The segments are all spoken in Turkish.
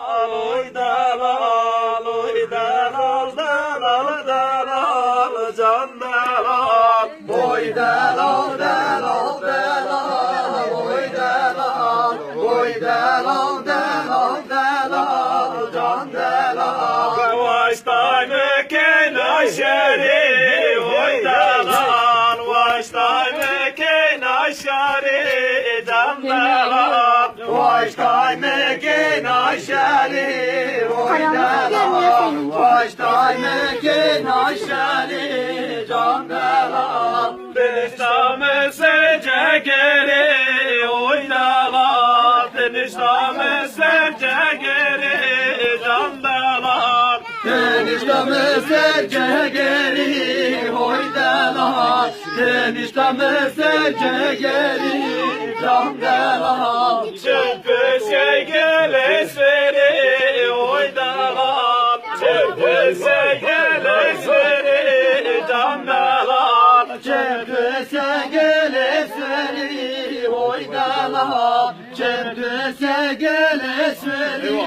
Oy dalal, oy dalal, dalal, dalal, can dalal. Oy dalal, dalal, dalal, oy dalal, oy dalal, dalal, dalal, can dalal. Baştay mekan aşeri, oy dalal, baştay mekan aşeri, can dalal. Baştay mekan aşeri, oy dalal, baştay mekan aşeri, can dalal. Deniştamı sence geri, oy dalal, deniştamı sence geri, can dalal. Eniştemı serce geri, oy dalal, eniştemı serce geri, can dalal. Çıkı şey gelesleri, oy dalal, çıkı şey gelesleri, can dalal. Çöpüse gelesleri, oy dalal, çöpüse gelesleri,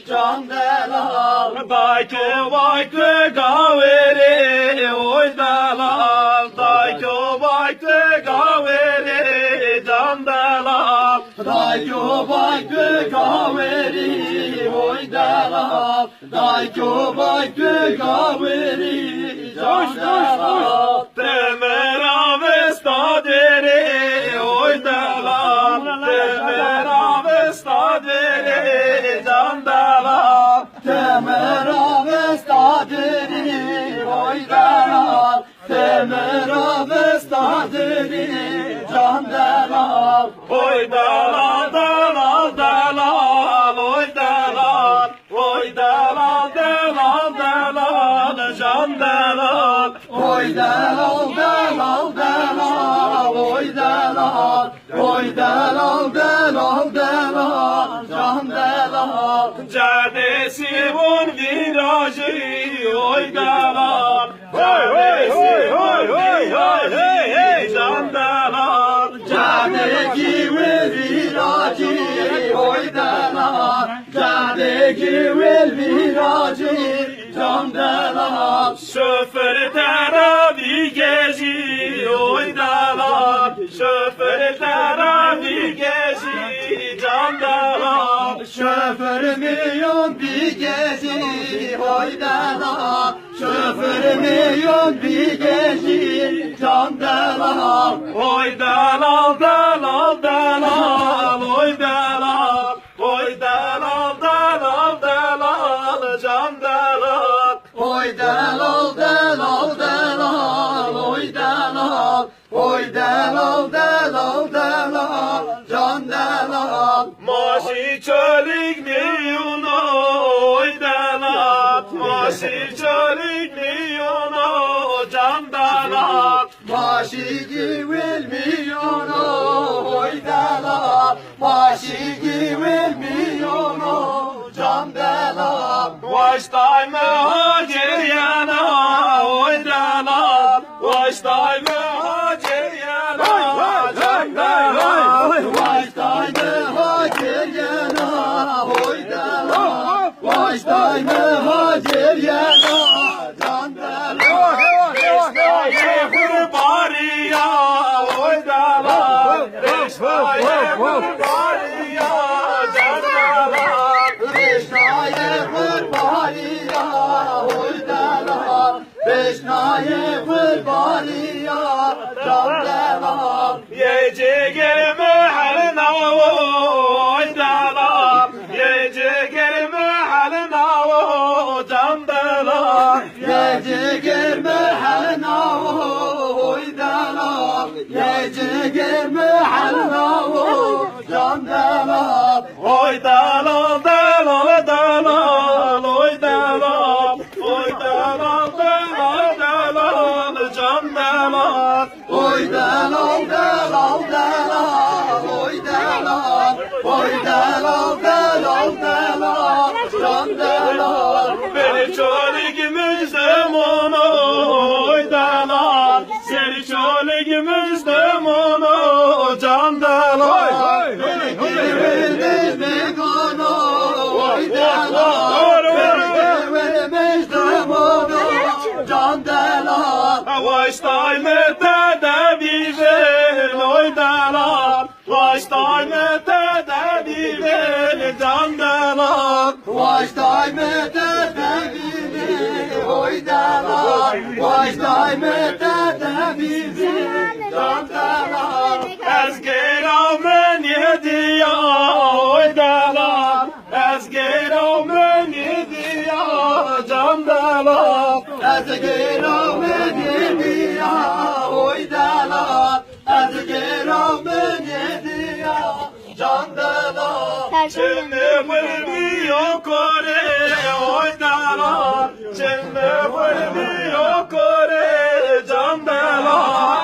can dalal. Dayko baykı gaveri, oy dalal, dayko baykı gaveri, can dalal. Dayko baykı kaveri, oy dalal, dayko baykı kaveri, can dalal. Temer avesta deri, oy dalal, temer avesta deri, can dalal. Temer avestadiri, oy dalal, temer avestadiri, can dalal. Oy dalal, dalal, dalal, oy dalal, oy dalal, dalal, dalal, can dalal. Oy dalal, dalal, dalal, oy dalal, oy dalal, dalal, dalal, can dalal. Cadesi vur virajı, oy dalal, cadesi oy, oy, oy, hey, hey, can dalal. Cadeki vel viracı, oy dalal, cadeki vel viracı, can dalal. Şoför teravi gezi, oy dalal, şoför teravi gezi, can dalal. Şoförümüyüm bir gezi, oy dalal, şoförümüyüm bir gezi, can dalal. Oy dalal, dalal, dalal, oy dalal, oy dalal, dalal, dalal, can dalal. Oy dalal, dalal, dalal, oy dalal, oy dalal, dalal, dalal, can dalal. Maşi çölik niyonu, oy dalal, maşi çölik niyonu, can dalal. Maşiki vermiyor, oy dalal, maşiki vermiyor, can dalal. Baştay muhacir yana, oy dalal, baştay muhacir yana, can dalal. Baştaydı hacir yana, oy dalal, baştaydı hacir yana, can dalal. Reştaye kurbaniya, oy dalal, reştaye kurbaniya, can dalal. Beşnaye kurbaniya, oy dalal, beşnaye kurbaniya, can dalal. Yecegel mahalna, oy dalal, yecegel mahalna, can dalal. Gece gelme hana, oy dalal, gece gelme hana, can dalal. Oy dalal, dalal, dalal, oy dalal, oy dalal, dalal, dalal, can dalal. Oy dalal, dalal, dalal, oy dalal, oy dalal, dalal, dalal, can dalal. Beni çölegimizde mono, oy dalal, seni çölegimizde mono, can dalal. Beni girmedi mi konu, oy dalal. can delal. Vajday mete devini, oy delal. Vajday mete devini, can delal. Ez geramın yediya, oy delal. Ez geramın yediya, can delal. Ezgeramın yediya, oy delal. Ezgeramın yediya, can delal. Şimdi vurmuyor kore, oy delal. Şimdi vurmuyor kore, can delal.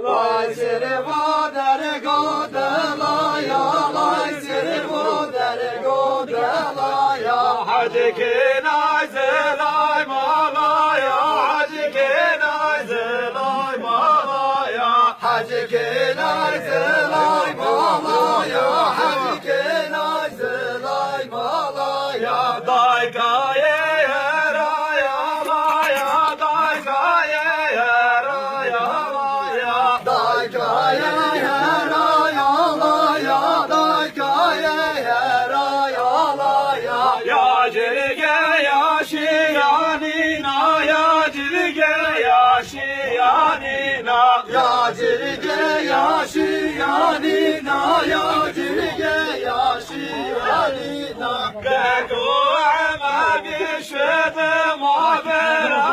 Lay servo dergo delaya, lay servo dergo delaya. Hacı kenay zelay malaya, hacı kenay zelay malaya. Hacı kenay zelay malaya, hacı kenay zelay malaya. Daykaye yaraya laya, daykaye yaraya laya. Daykaya heraya laya, daykaya heraya laya. Ya cirge ya şiyanina, ya cirge ya şiyanina. Ya cirge yaşı yanina, ya cirge yaşı yanina. Geko ama bir şedim habera,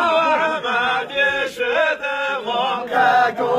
ama bir şedim habera. Eko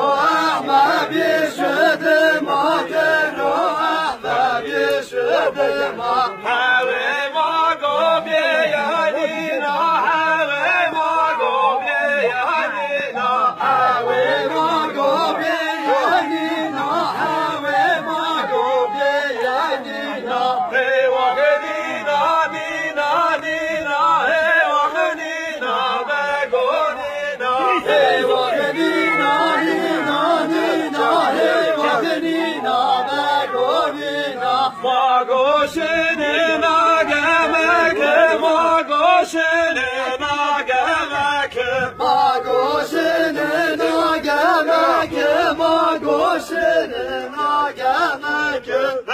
ama bir şedim akero, ama bir şedim Have mago be yanina, have mago be yanina. Have mago be yanina, have mago be yanina. Hey wahdina nina nina, hey wahdina begonina. Hey vagenina, nina, nina, hey vagenina, begonina. Mago şenina gemek, mago şenina gemek. Magoşene na gelmek, magoşene na gelmek.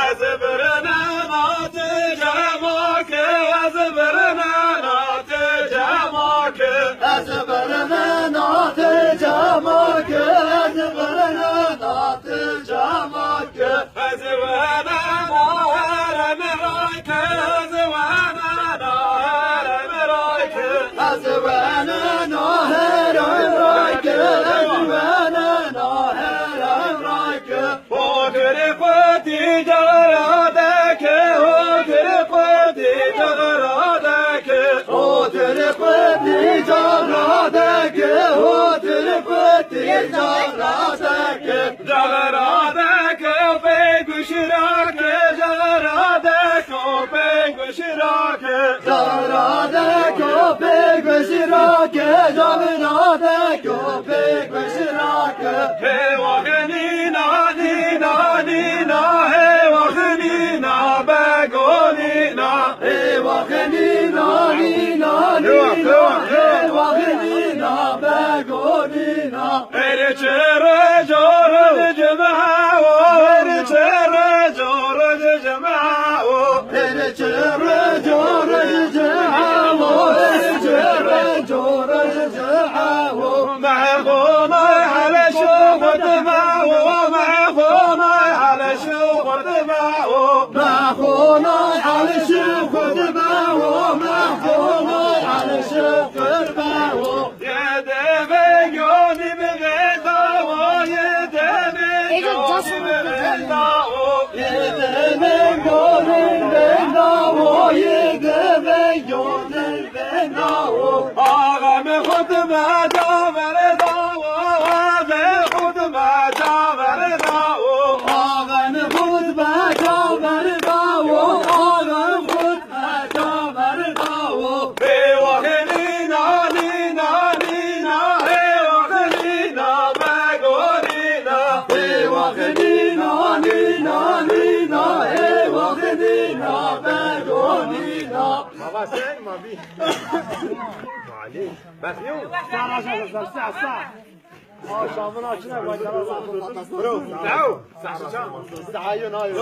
Ezberine natıcamak, ezberine natıcamak. Ezberine natıcamak, ezberine natıcamak. Ezberine naherem rayke, ezberine naherem rayke. Ezberine naher emrayke, ezberine naher emrayke. O kırık ticaradaki, o kırık ticaradaki. O tırpı ticaradaki, o tırpı ticaradaki. Cağaradaki pek üşüraki, cağaradaki pek üşüraki. Zarade köpek vesirake, zarade köpek vesirake. Hey vahnina nina nina, hey vahnina begonina. Eyvah nina nina nina, eyvah nina begonina. Erçere corul cemao, erçere corul cemao. Beni çevre coray cehavu, beni çevre coray cehavu. معخوناي على شوفت معو معخوناي على شوفت معو Mahkunay alışık kudbavu, mahkunay alışık kudbavu. يدمي يوني بغيطاو يدمي يوني بغيطاو Yedemek gönül bendavu, yedemek gönül bendavu. آغم خدمة جابر داو آغم خدمة جابر داو Ağanı hutbe çaver davu, ağam hutbe çaver davu. بوغنينا نينا نينا بوغنينا بغونينا Eyvah nina nina nina, eyvah nina begonina. بابا سين ما بي معليش بس يوم شامون آشنا باید برو. سعی نایو.